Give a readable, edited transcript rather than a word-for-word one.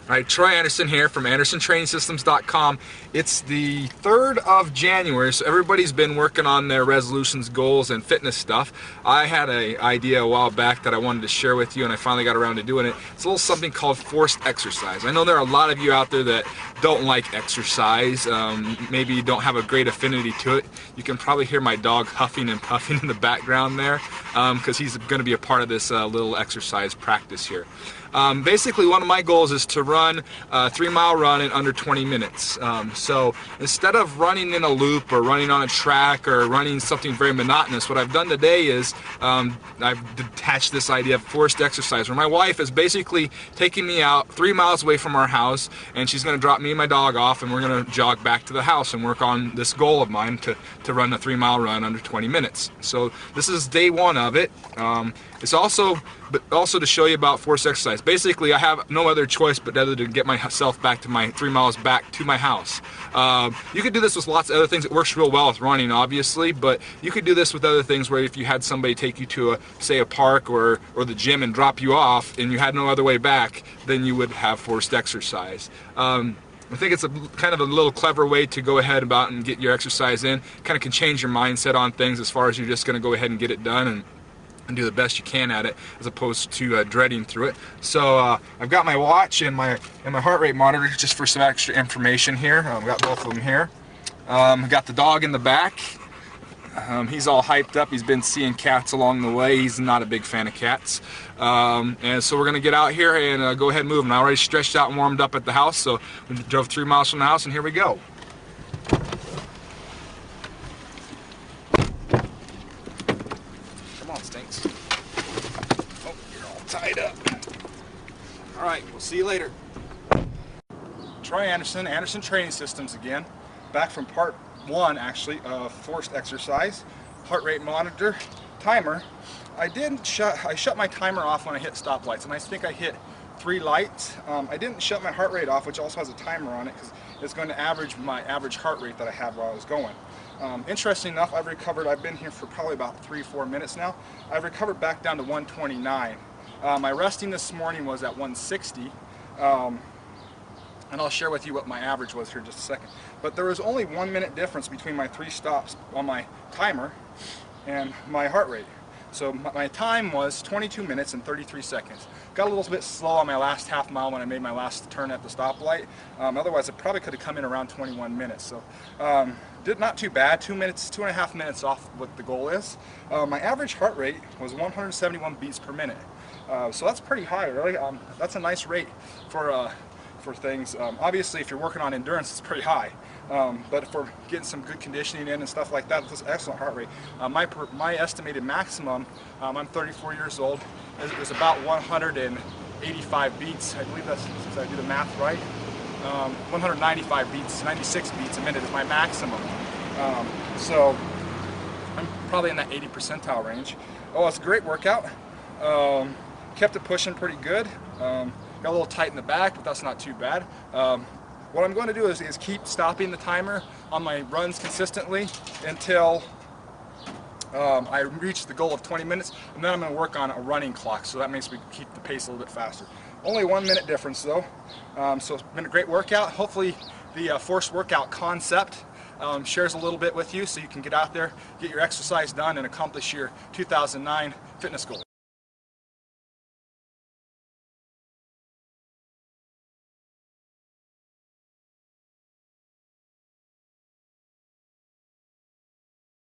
Alright, Troy Anderson here from AndersonTrainingSystems.com. It's the 3rd of January, so everybody's been working on their resolutions, goals, and fitness stuff. I had an idea a while back that I wanted to share with you, and I finally got around to doing it. It's a little something called forced exercise. I know there are a lot of you out there that don't like exercise. Maybe you don't have a great affinity to it. You can probably hear my dog huffing and puffing in the background there because he's going to be a part of this little exercise practice here. Basically, one of my goals is to run a 3-mile run in under 20 minutes. So instead of running in a loop or running on a track or running something very monotonous, what I've done today is I've detached this idea of forced exercise, where my wife is basically taking me out 3 miles away from our house, and she's going to drop me and my dog off, and we're going to jog back to the house and work on this goal of mine to run a 3-mile run under 20 minutes. So this is day 1 of it. It's also to show you about forced exercise. Basically, I have no other choice but other to get myself back to my 3 miles back to my house. You could do this with lots of other things. It works real well with running, obviously, but you could do this with other things where if you had somebody take you to say a park or the gym and drop you off and you had no other way back, then you would have forced exercise. I think it's kind of a little clever way to go ahead about and get your exercise in. Kind of can change your mindset on things as far as you're just going to go ahead and get it done and do the best you can at it, as opposed to dreading through it. So I've got my watch and my heart rate monitor just for some extra information here. I've got both of them here. I've got the dog in the back. He's all hyped up. He's been seeing cats along the way. He's not a big fan of cats. And so we're going to get out here and go ahead and move. I'm already stretched out and warmed up at the house, so we drove 3 miles from the house, and here we go. Stinks. Oh, you're all tied up. Alright, we'll see you later. Troy Anderson, Anderson Training Systems again. Back from part 1, actually, of forced exercise. Heart rate monitor, timer. I shut my timer off when I hit stoplights, and I think I hit 3 lights. I didn't shut my heart rate off, which also has a timer on it, because it's going to average my average heart rate that I had while I was going. Interesting enough, I've been here for probably about 3-4 minutes now. I've recovered back down to 129. My resting this morning was at 160, and I'll share with you what my average was here in just a second. But there was only 1 minute difference between my 3 stops on my timer and my heart rate. So my time was 22 minutes and 33 seconds. Got a little bit slow on my last half mile when I made my last turn at the stoplight. Otherwise, it probably could have come in around 21 minutes. So did not too bad. 2.5 minutes off what the goal is. My average heart rate was 171 beats per minute. So that's pretty high, really. That's a nice rate for things. Obviously, if you're working on endurance, it's pretty high. But for getting some good conditioning in and stuff like that, it's an excellent heart rate. My estimated maximum, I'm 34 years old, is about 185 beats. I believe that's, if I do the math right, 195 beats, 96 beats a minute is my maximum. So I'm probably in that 80 percentile range. Oh, it's a great workout. Kept it pushing pretty good. Got a little tight in the back, but that's not too bad. What I'm going to do is keep stopping the timer on my runs consistently until I reach the goal of 20 minutes, and then I'm going to work on a running clock, so that makes me keep the pace a little bit faster. Only 1 minute difference though, so it's been a great workout. Hopefully the forced workout concept shares a little bit with you, so you can get out there, get your exercise done, and accomplish your 2009 fitness goals.